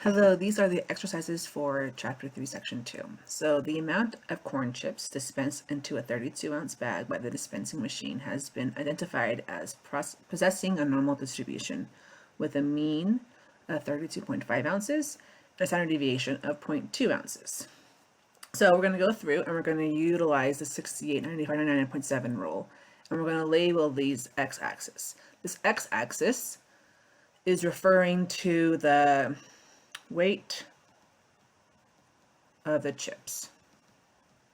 Hello, these are the exercises for Chapter 3, Section 2. So the amount of corn chips dispensed into a 32-ounce bag by the dispensing machine has been identified as possessing a normal distribution with a mean of 32.5 ounces and a standard deviation of 0.2 ounces. So we're going to go through and we're going to utilize the 68, 95, 99.7 rule, and we're going to label these x-axis. This x-axis is referring to the weight of the chips.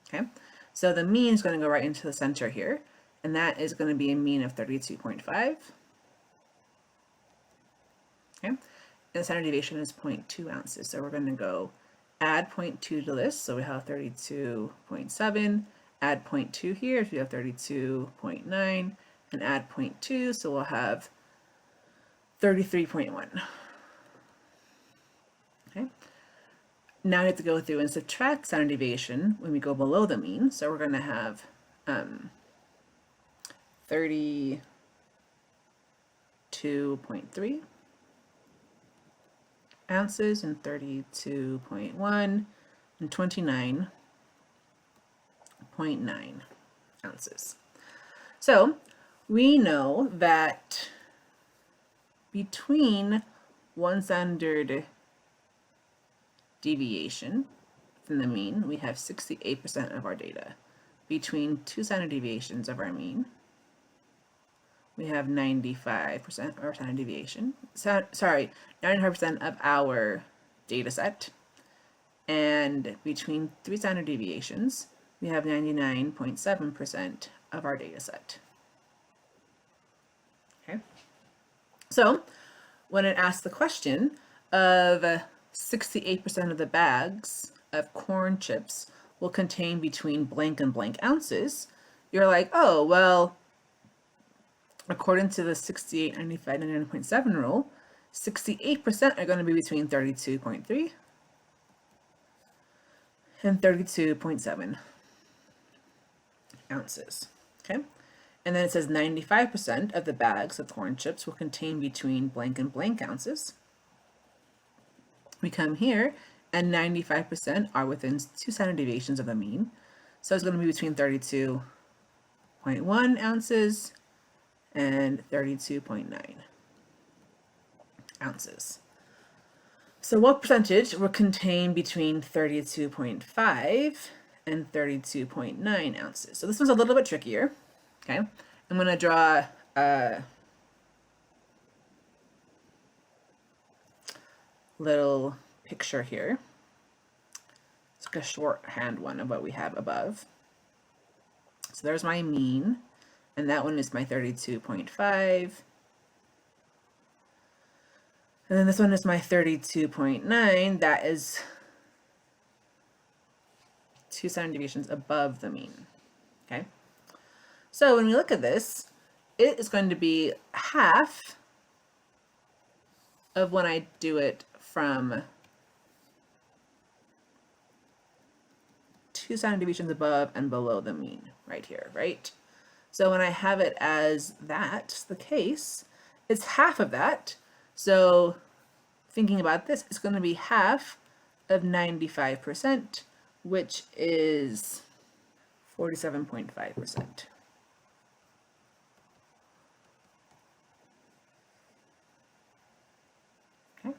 Okay, so the mean is going to go right into the center here, and that is going to be a mean of 32.5. Okay, and the standard deviation is 0.2 ounces. So we're going to go add 0.2 to this, so we have 32.7, add 0.2 here, so we have 32.9, and add 0.2, so we'll have 33.1. Okay. Now we have to go through and subtract standard deviation when we go below the mean. So we're going to have 32.3 ounces and 32.1 and 29.9 ounces. So we know that between one standard deviation from the mean, we have 68% of our data. Between two standard deviations of our mean, we have 95% of our standard deviation. 95% of our data set. And between three standard deviations, we have 99.7% of our data set. Okay. So when it asks the question of 68% of the bags of corn chips will contain between blank and blank ounces, you're like, oh, well, according to the 68, 95, 99.7 rule, 68% are going to be between 32.3 and 32.7 ounces. Okay. And then it says 95% of the bags of corn chips will contain between blank and blank ounces. We come here, and 95% are within two standard deviations of the mean. So it's going to be between 32.1 ounces and 32.9 ounces. So what percentage will contain between 32.5 and 32.9 ounces? So this one's a little bit trickier. Okay, I'm going to draw a little picture here. It's like a shorthand one of what we have above. So there's my mean, and that one is my 32.5. And then this one is my 32.9. That is two standard deviations above the mean. Okay. So when we look at this, it is going to be half of when I do it from two standard deviations above and below the mean right here, right? So when I have it as that's the case, it's half of that. So thinking about this, it's going to be half of 95%, which is 47.5%. Okay.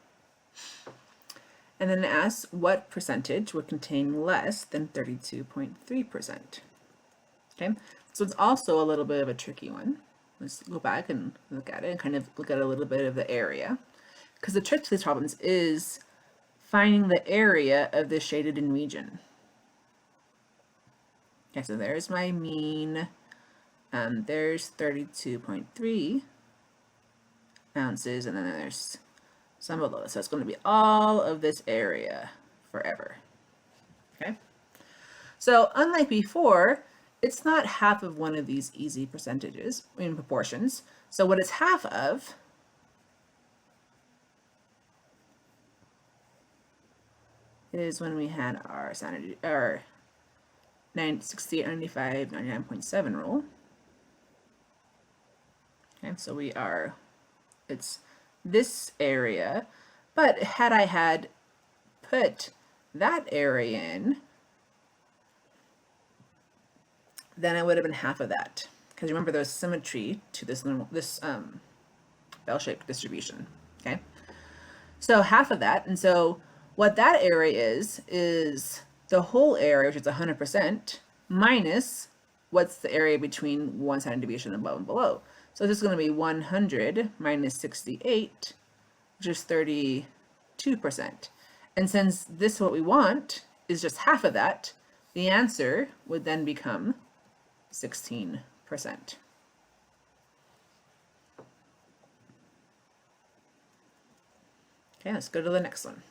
And then it asks what percentage would contain less than 32.3%. Okay, so it's also a little bit of a tricky one. Let's go back and look at it and kind of look at a little bit of the area. Because the trick to these problems is finding the area of the shaded in region. Okay, so there's my mean. There's 32.3 ounces, and then there's some below. So it's going to be all of this area forever. Okay, so unlike before, it's not half of one of these easy percentages in proportions. So what it's half of is when we had our sanity, our 68, 95, 99.7 rule. Okay, so it's this area, but had I had put that area in, then it would have been half of that. Because remember, there's symmetry to this bell-shaped distribution. Okay, so half of that, and so what that area is the whole area, which is 100%, minus what's the area between one standard deviation above and below. So this is going to be 100 minus 68, which is 32%. And since this what we want is just half of that, the answer would then become 16%. Okay, let's go to the next one.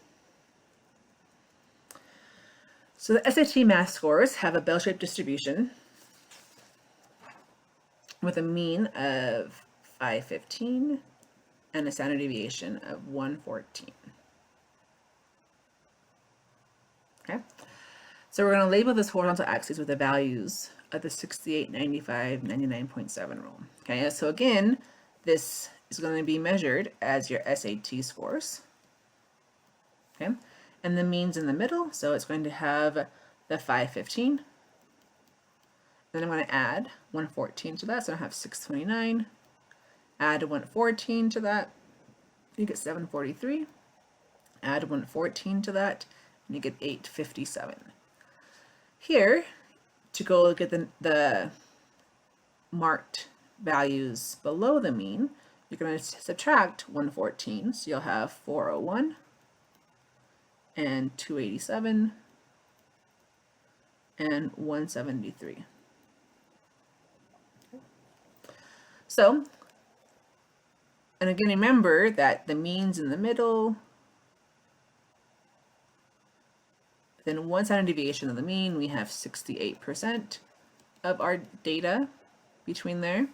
So the SAT math scores have a bell-shaped distribution with a mean of 515 and a standard deviation of 114. Okay, so we're going to label this horizontal axis with the values of the 68, 95, 99.7 rule. Okay, so again, this is going to be measured as your SAT scores. Okay, and the means in the middle, so it's going to have the 515. Then I'm going to add 114 to that, so I have 629. Add 114 to that, you get 743. Add 114 to that, and you get 857. Here, to go look at the marked values below the mean, you're going to subtract 114, so you'll have 401 and 287 and 173. So, and again, remember that the mean's in the middle, then one standard deviation of the mean, we have 68% of our data between there.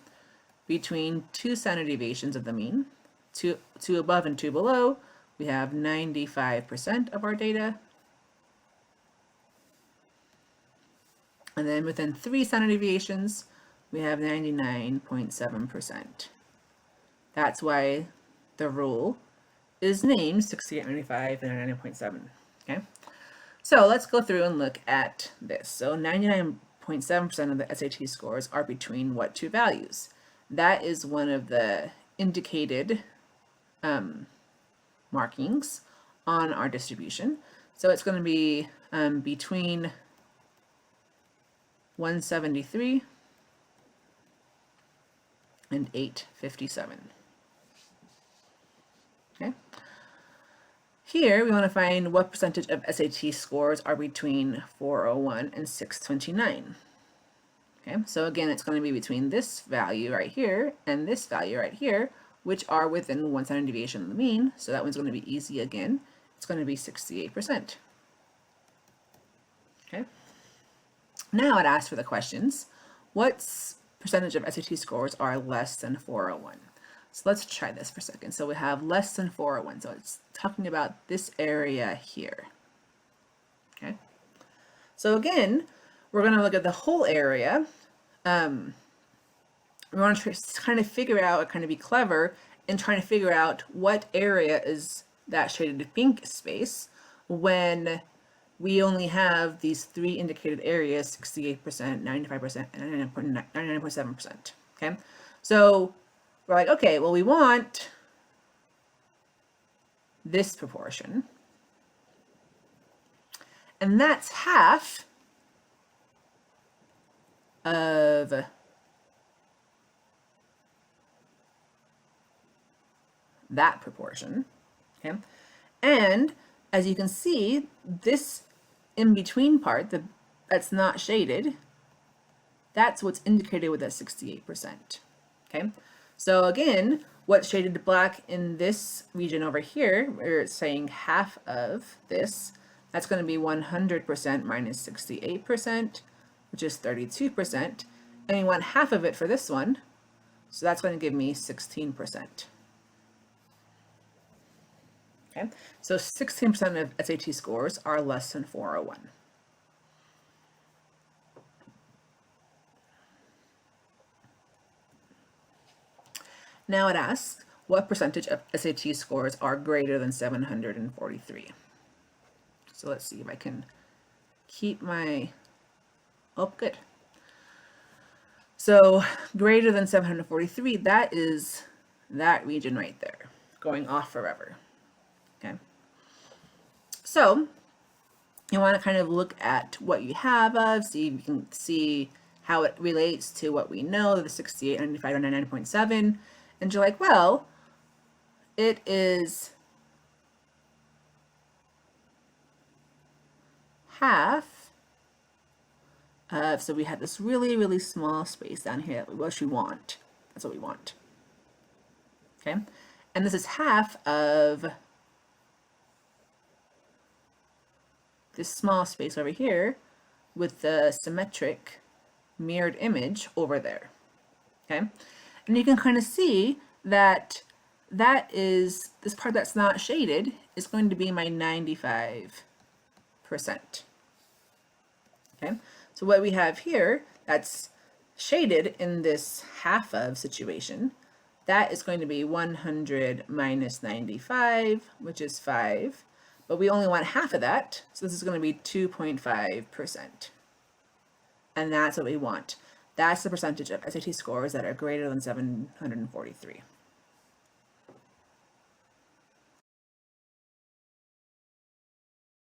Between two standard deviations of the mean, two above and two below, we have 95% of our data. And then within three standard deviations, we have 99.7%. That's why the rule is named 68, 95, and 99.7. Okay, so let's go through and look at this. So 99.7% of the SAT scores are between what two values? That is one of the indicated markings on our distribution. So it's going to be between 173 and 857. Okay. Here we want to find what percentage of SAT scores are between 401 and 629. Okay, so again, it's going to be between this value right here and this value right here, which are within one standard deviation of the mean. So that one's going to be easy again. It's going to be 68%. Okay. Now it asks for the questions. What percentage of SAT scores are less than 401? So let's try this for a second. So we have less than 401. So it's talking about this area here. Okay. So again, we're going to look at the whole area. We want to kind of figure out, kind of be clever in trying to figure out what area is that shaded pink space when we only have these three indicated areas, 68%, 95%, and 99.7%. Okay, so we're like, okay, well, we want this proportion, and that's half of that proportion. Okay, and as you can see, this in between part that's not shaded, that's what's indicated with that 68%. Okay, so again, what's shaded black in this region over here, where it's saying half of this, that's going to be 100% minus 68%, which is 32%. And we want half of it for this one, so that's going to give me 16%. Okay, so 16% of SAT scores are less than 401. Now it asks, what percentage of SAT scores are greater than 743? So let's see if I can keep my, oh, good. So greater than 743, that is that region right there, going off forever. Okay. So you want to kind of look at what you have of, see if you can see how it relates to what we know, the 68, 95, 99.7. And you're like, well, it is half of, so we have this really, really small space down here, which we want. That's what we want. Okay. And this is half of this small space over here with the symmetric mirrored image over there. Okay. And you can kind of see that that is, this part that's not shaded is going to be my 95%. Okay. So what we have here that's shaded in this half of situation, that is going to be 100 minus 95, which is 5. But we only want half of that, so this is going to be 2.5%. And that's what we want. That's the percentage of SAT scores that are greater than 743.